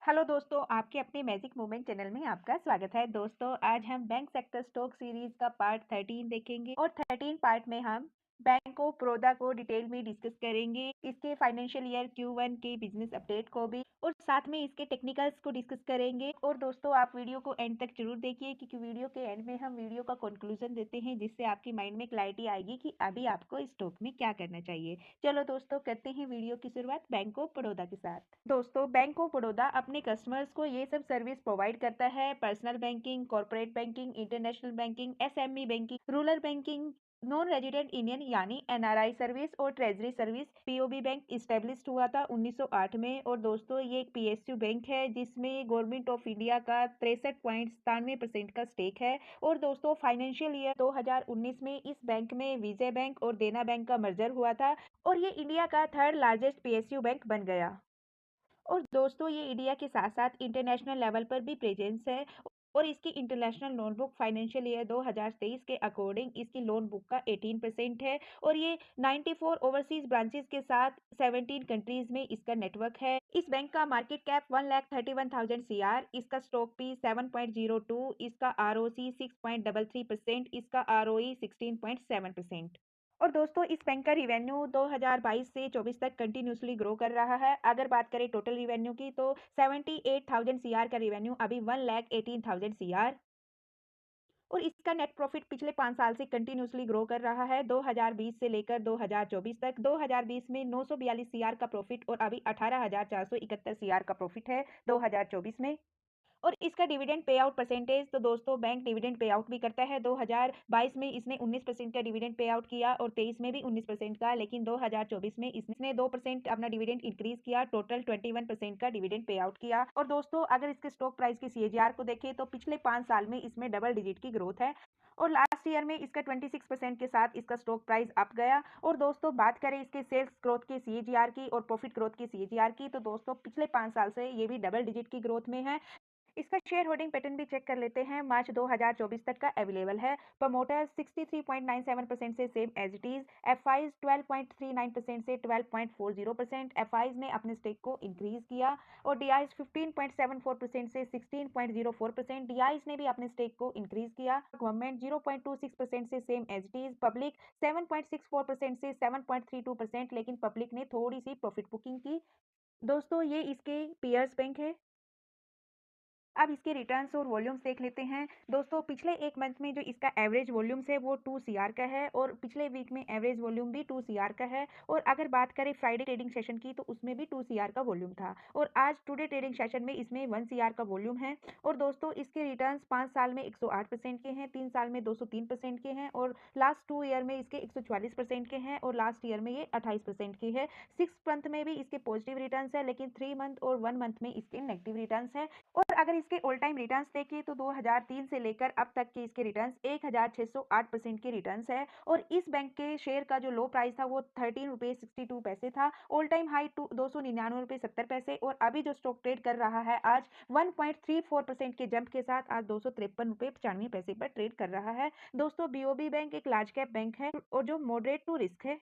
Hello दोस्तों, आपके अपने मैजिक मोमेंट चैनल में आपका स्वागत है। दोस्तों, आज हम बैंक सेक्टर स्टॉक सीरीज का पार्ट 13 देखेंगे और 13 पार्ट में हम बैंक ऑफ बड़ौदा को डिटेल में डिस्कस करेंगे, इसके फाइनेंशियल ईयर Q1 के बिजनेस अपडेट को भी और साथ में इसके टेक्निकल्स को डिस्कस करेंगे। और दोस्तों, आप वीडियो को एंड तक जरूर देखिए क्योंकि वीडियो के एंड में हम वीडियो का कंक्लूजन देते हैं जिससे आपके माइंड में क्लैरिटी आएगी कि अभी आपको स्टॉक में क्या करना चाहिए। चलो दोस्तों, करते हैं वीडियो की शुरुआत बैंक ऑफ बड़ौदा के साथ। दोस्तों, बैंक ऑफ बड़ौदा अपने कस्टमर्स को ये सब सर्विस प्रोवाइड करता है: personal banking, corporate banking, international banking, SME banking, rural banking, non resident Indian यानी NRI सर्विस और treasury service. POB bank established हुआ था 1908 में। और दोस्तों, ये एक PSU बैंक है जिसमें गवर्नमेंट ऑफ इंडिया का 63.97% का स्टेक है। और दोस्तों, फाइनेंशियल ईयर 2019 में इस बैंक में विजय बैंक और देना बैंक का मर्जर हुआ था और ये इंडिया का थर्ड लार्जेस्ट PSU बैंक बन गया। और दोस्तों, ये इंडिया के साथ साथ इंटरनेशनल लेवल पर भी प्रेजेंस है। और इसकी international loan book financial year 2023 के अकॉर्डिंग इसकी लोन बुक का 18% है। और ये 94 ओवरसीज ब्रांचेस के साथ 17 कंट्रीज में इसका नेटवर्क है। इस बैंक का मार्केट कैप 1,31,000 CR, इसका स्टॉक पी 7.02, इसका ROC 6.33%, इसका ROE 16.7%। और दोस्तों, इस बैंक का रिवेन्यू 2022 से 24 तक कंटिन्यूसली ग्रो कर रहा है। अगर बात करें टोटल रिवेन्यू की तो 78,000 CR का रिवेन्यू अभी 1,18,000 CR। और इसका नेट प्रॉफिट पिछले 5 साल से कंटिन्यूसली ग्रो कर रहा है, 2020 से लेकर 2024 तक। 2020 में 942 CR का प्रॉफिट और अभी 18,471 CR का प्रॉफिट है 2024 में। और इसका डिविडेंड पे आउट परसेंटेज तो दोस्तों, बैंक डिविडेंड पे आउट भी करता है। 2022 में इसने 19% का डिविडेंड पे आउट किया और 23 में भी 19% का, लेकिन 2024 में इसने 2% अपना डिविडेंड इंक्रीज किया, टोटल 21% का डिविडेंड पे आउट किया। और दोस्तों, अगर इसके स्टॉक प्राइस की CAGR को देखें तो पिछले 5 साल में इसमें डबल डिजिट की ग्रोथ है और लास्ट ईयर में इसका 26% के साथ इसका स्टॉक प्राइस अप गया। और दोस्तों, बात करें इसके सेल्स ग्रोथ के CAGR की और प्रॉफिट ग्रोथ की CAGR की तो दोस्तों, पिछले 5 साल से ये भी डबल डिजिट की ग्रोथ में है। इसका शेयर होल्डिंग पैटर्न भी चेक कर लेते हैं। मार्च 2024 तक का अवेलेबल है। प्रमोटर 63.97% से same as it is. FIs 12.39% से 12.40%। FIs ने अपने स्टेक को इंक्रीज किया। और DIs 15.74% से 16.04%। DIs ने भी अपने स्टेक को इंक्रीज किया। गवर्नमेंट 0.26% से same as it is. Public 7.64% से 7.32%, लेकिन पब्लिक ने थोड़ी सी प्रॉफिट बुकिंग की। दोस्तों, ये इसके पीयर्स बैंक है। अब इसके रिटर्न्स और वॉल्यूम्स देख लेते हैं। दोस्तों, पिछले एक मंथ में जो इसका एवरेज वॉल्यूम्स है वो 2 CR का है और पिछले वीक में एवरेज वॉल्यूम भी 2 CR का है। और अगर बात करें फ्राइडे ट्रेडिंग सेशन की तो उसमें भी 2 CR का वॉल्यूम था और आज टुडे ट्रेडिंग सेशन में इसमें 1 CR का वॉल्यूम है। और दोस्तों, इसके रिटर्न्स 5 साल में 108% के हैं, 3 साल में 203% के हैं और लास्ट 2 ईयर में इसके 144% के हैं और लास्ट ईयर में ये 28% की है। 6 मंथ में भी इसके पॉजिटिव रिटर्न्स है, लेकिन 3 मंथ और 1 मंथ में इसके नेगेटिव रिटर्न्स है। और अगर इसके ऑल टाइम रिटर्न्स देखें तो 2003 से लेकर अब तक के इसके रिटर्न्स 1608% के रिटर्न्स है। और इस बैंक के शेयर का जो लो प्राइस था वो 13 रुपये 62 पैसे था। ऑल टाइम हाई 299 रुपये 70 पैसे। और अभी जो स्टॉक ट्रेड कर रहा है आज 1.34% के जंप के साथ आज 253 रुपये 95 पैसे पर ट्रेड कर रहा है। दोस्तों, BOB बैंक एक लार्ज कैप बैंक है और जो मॉडरेट टू रिस्क है।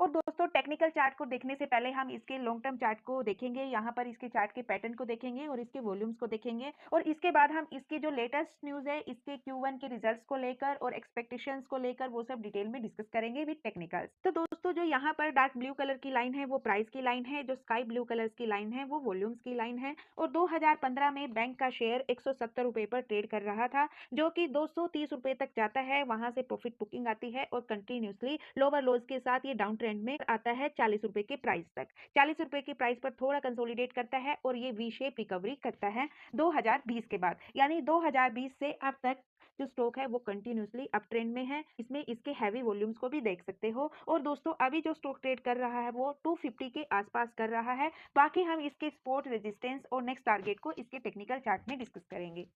और दोस्तों, टेक्निकल चार्ट को देखने से पहले हम इसके लॉन्ग टर्म चार्ट को देखेंगे। यहाँ पर इसके चार्ट के पैटर्न को देखेंगे और इसके वॉल्यूम्स को देखेंगे और इसके बाद हम इसकी जो लेटेस्ट न्यूज़ है इसके Q1 के रिजल्ट्स को लेकर और एक्सपेक्टेशंस को लेकर वो सब डिटेल में डिस्कस करेंगे विद टेक्निकल्स। तो दोस्तों, जो यहाँ पर डार्क ब्लू कलर की लाइन है वो प्राइस की लाइन है, जो स्काई ब्लू कलर की लाइन है वो वॉल्यूम्स की लाइन है। और 2015 में बैंक का शेयर 170 रुपये पर ट्रेड कर रहा था, जो कि 230 रुपये तक जाता है, वहां से प्रॉफिट बुकिंग आती है और कंटिन्यूसली लोअर लोज के साथ ये डाउन ट्रेंड में आता है 40 रुपए के प्राइस तक। 40 रुपए के प्राइस पर थोड़ा कंसोलिडेट करता है और ये वी शेप रिकवरी करता है 2020 के बाद, यानी 2020 से अब तक जो स्टॉक है वो कंटिन्यूसली अप ट्रेंड में है। इसमें इसके हैवी वॉल्यूम्स को भी देख सकते हो। और दोस्तों, अभी जो स्टॉक ट्रेड कर रहा है वो 250 के आसपास कर रहा है। बाकी हम इसके सपोर्ट, रेजिस्टेंस और नेक्स्ट टारगेट को इसके टेक्निकल चार्ट में डिस्कस करेंगे।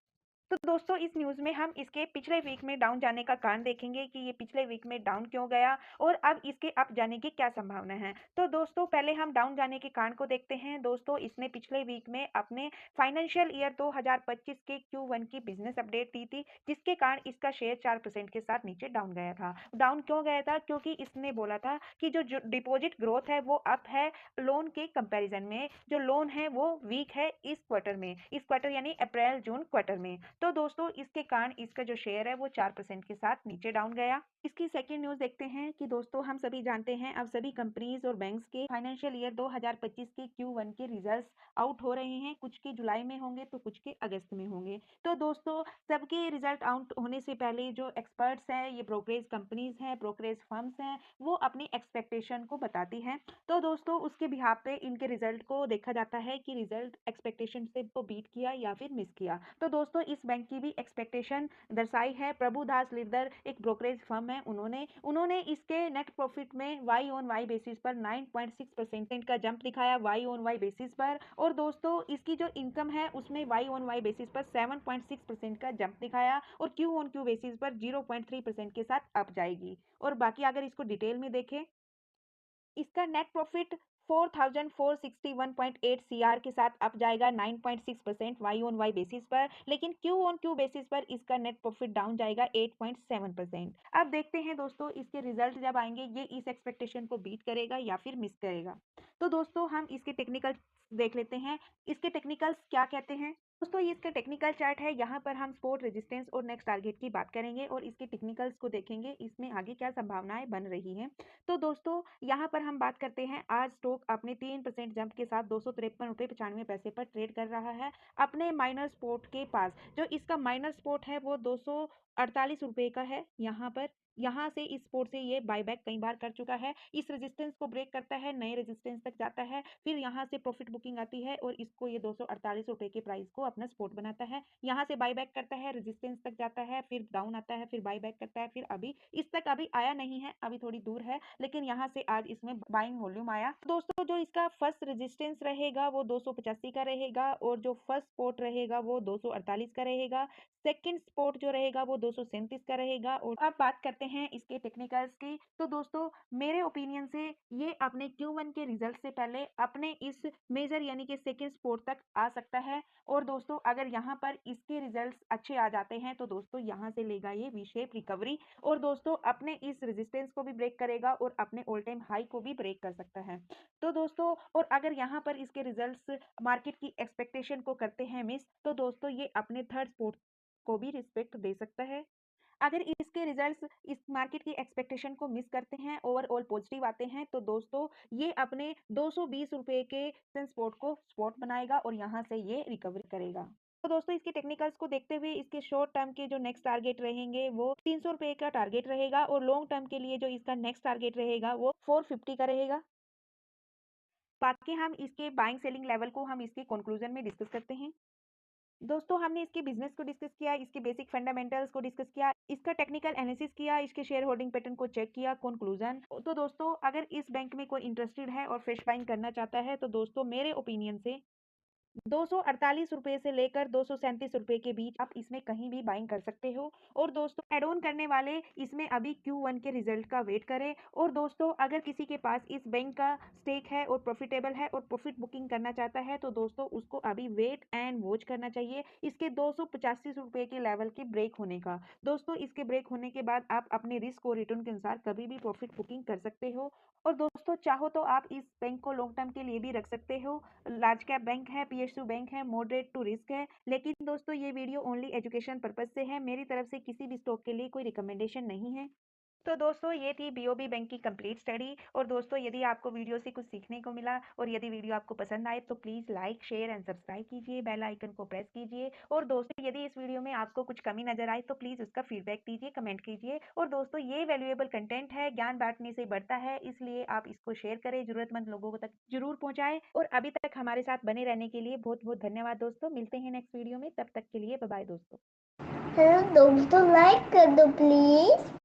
तो दोस्तों इस न्यूज़ में हम इसके पिछले वीक में डाउन जाने का कारण देखेंगे कि ये पिछले वीक में डाउन क्यों गया और अब इसके अप जाने की क्या संभावना है। तो दोस्तों पहले हम डाउन जाने के कारण को देखते हैं। दोस्तों इसने पिछले वीक में अपने फाइनेंशियल ईयर 2025 के Q1 की बिजनेस अपडेट दी थी, जिसके कारण इसका शेयर 4% के साथ नीचे डाउन गया था। डाउन क्यों गया था? क्योंकि इसने बोला था कि जो डिपॉजिट ग्रोथ है वो अप है लोन के कंपैरिजन में। जो लोन है वो वीक है इस क्वार्टर में, इस क्वार्टर यानी अप्रैल जून क्वार्टर में। तो दोस्तों इसके कारण इसका जो शेयर है वो 4% के साथ नीचे डाउन गया। इसकी सेकंड न्यूज़ देखते हैं कि दोस्तों हम सभी जानते हैं अब सभी कंपनीज और बैंक्स के फाइनेंशियल ईयर 2025 के Q1 के रिजल्ट्स आउट हो रहे हैं। कुछ के जुलाई में होंगे तो कुछ के अगस्त में होंगे। तो दोस्तों सबके रिजल्ट आउट होने से पहले जो एक्सपर्ट्स हैं, ये ब्रोकरेज कंपनीज हैं, ब्रोकरेज फर्म्स हैं, वो अपनी एक्सपेक्टेशन को बताती हैं। तो दोस्तों उसके बिहाफ पे इनके रिजल्ट को देखा जाता है कि रिजल्ट एक्सपेक्टेशन से को बीट किया या फिर मिस किया। तो दोस्तों इस बैंक की भी एक्सपेक्टेशन दर्शाई है। प्रभुदास लिद्दर एक ब्रोकरेज फर्म है, उन्होंने इसके नेट प्रॉफिट में वाई ऑन वाई बेसिस पर 9.6% का जंप दिखाया वाई ऑन वाई बेसिस पर। और दोस्तों इसकी जो इनकम है उसमें वाई ऑन वाई बेसिस पर 7.6% का जंप दिखाया और क्यू ऑन क्यू बेसिस पर 0.3% के साथ अप जाएगी। और बाकी अगर इसको डिटेल में देखें, इसका नेट प्रॉफिट 4461.8 सीआर के साथ अप जाएगा 9.6% वाई ऑन वाई बेसिस पर, लेकिन क्यू ऑन क्यू बेसिस पर इसका नेट प्रॉफिट डाउन जाएगा 8.7%। अब देखते हैं दोस्तों इसके रिजल्ट जब आएंगे ये इस एक्सपेक्टेशन को बीट करेगा या फिर मिस करेगा। तो दोस्तों हम इसके टेक्निकल देख लेते हैं। इसके टेक्निकल्स क्या कहते हैं? दोस्तों ये इसका टेक्निकल चार्ट है। यहाँ पर हम सपोर्ट, रेजिस्टेंस और नेक्स्ट टारगेट की बात करेंगे और इसके टेक्निकल्स को देखेंगे, इसमें आगे क्या संभावनाएं बन रही हैं। तो दोस्तों यहाँ पर हम बात करते हैं, आज स्टॉक अपने 3% जंप के साथ 253.95 पर ट्रेड कर रहा है अपने माइनर सपोर्ट के पास। जो इसका माइनर सपोर्ट है वो 248 रुपये का है। यहाँ से इस सपोर्ट से ये बायबैक कई बार कर चुका है। इस रेजिस्टेंस को ब्रेक करता है, नए रेजिस्टेंस तक जाता है, फिर यहाँ से प्रॉफिट बुकिंग आती है और इसको ये 248 रुपये के प्राइस को अपना सपोर्ट बनाता है। यहाँ से बायबैक करता है, रेजिस्टेंस तक जाता है, फिर डाउन आता है, फिर बायबैक करता है, फिर अभी इस तक अभी आया नहीं है, अभी थोड़ी दूर है, लेकिन यहाँ से आज इसमें बाइंग वॉल्यूम आया। दोस्तों जो इसका फर्स्ट रेजिस्टेंस रहेगा वो 285 का रहेगा और जो फर्स्ट सपोर्ट रहेगा वो 248 का रहेगा। सेकंड सपोर्ट जो रहेगा वो 237 का रहेगा। और अब बात करते हैं इसके टेक्निकल्स की। तो दोस्तों मेरे ओपिनियन से ये अपने Q1 के रिजल्ट से पहले अपने इस मेजर यानी कि सेकंड सपोर्ट तक आ सकता है। और दोस्तों अगर यहाँ पर इसके रिजल्ट्स अच्छे आ जाते हैं तो दोस्तों यहाँ से लेगा ये वी शेप रिकवरी और दोस्तों अपने इस रेजिस्टेंस को भी ब्रेक करेगा और अपने ऑल टाइम हाई को भी ब्रेक कर सकता है। तो दोस्तों और अगर यहाँ पर इसके रिजल्ट्स मार्केट की एक्सपेक्टेशन को करते हैं मिस, तो दोस्तों ये अपने थर्ड सपोर्ट को भी रिस्पेक्ट दे सकता है। अगर इसके रिजल्ट्स इस मार्केट की एक्सपेक्टेशन को मिस करते हैं, ओवरऑल पॉजिटिव आते हैं, तो दोस्तों ये अपने 220 रुपये के सपोर्ट को सपोर्ट बनाएगा और यहाँ से ये रिकवरी करेगा। तो दोस्तों इसके टेक्निकल्स को देखते हुए इसके शॉर्ट टर्म के जो नेक्स्ट टारगेट रहेंगे वो 300 रुपये का टारगेट रहेगा और लॉन्ग टर्म के लिए जो इसका नेक्स्ट टारगेट रहेगा वो 450 का रहेगा। बाकी हम इसके बाइंग सेलिंग लेवल को हम इसके कंक्लूजन में डिस्कस करते हैं। दोस्तों हमने इसके बिजनेस को डिस्कस किया, इसके बेसिक फंडामेंटल्स को डिस्कस किया, इसका टेक्निकल एनालिसिस किया, इसके शेयर होल्डिंग पैटर्न को चेक किया, कंक्लूजन। तो दोस्तों अगर इस बैंक में कोई इंटरेस्टेड है और फ्रेश बाइंग करना चाहता है तो दोस्तों मेरे ओपिनियन से 248 रुपये से लेकर 237 रुपये के बीच आप इसमें कहीं भी बाइंग कर सकते हो। और दोस्तों एड ऑन करने वाले इसमें अभी Q1 के रिजल्ट का वेट करें। और दोस्तों अगर किसी के पास इस बैंक का स्टेक है और प्रॉफिटेबल है और प्रॉफिट बुकिंग करना चाहता है तो दोस्तों उसको अभी वेट एंड वॉच करना चाहिए इसके 285 रुपये के लेवल के ब्रेक होने का। दोस्तों इसके ब्रेक होने के बाद आप अपने रिस्क और रिटर्न के अनुसार कभी भी प्रॉफिट बुकिंग कर सकते हो। और दोस्तों चाहो तो आप इस बैंक को लॉन्ग टर्म के लिए भी रख सकते हो। लार्ज कैप बैंक है, PSU बैंक है, मॉडरेट टू रिस्क है। लेकिन दोस्तों ये वीडियो ओनली एजुकेशन पर्पज से है, मेरी तरफ से किसी भी स्टॉक के लिए कोई रिकमेंडेशन नहीं है। तो दोस्तों ये थी BOB बैंक की कंप्लीट स्टडी। और दोस्तों यदि आपको वीडियो से कुछ सीखने को मिला और यदि वीडियो आपको पसंद आए तो please like, share and subscribe कीजिए, बेल आइकन को प्रेस कीजिए। और दोस्तों यदि इस वीडियो में आपको कुछ कमी नजर आए तो प्लीज़ उसका फीडबैक दीजिए, कमेंट कीजिए। और दोस्तों ये वैल्यूएबल कंटेंट है, ज्ञान बांटने से बढ़ता है, इसलिए आप इसको शेयर करें, जरूरतमंद लोगों तक जरूर पहुंचाएं। और अभी तक हमारे साथ बने रहने के लिए बहुत बहुत धन्यवाद दोस्तों। मिलते हैं नेक्स्ट वीडियो में, तब तक के लिए बाय बाय दोस्तों। हेलो दोस्तों, लाइक कर दो प्लीज।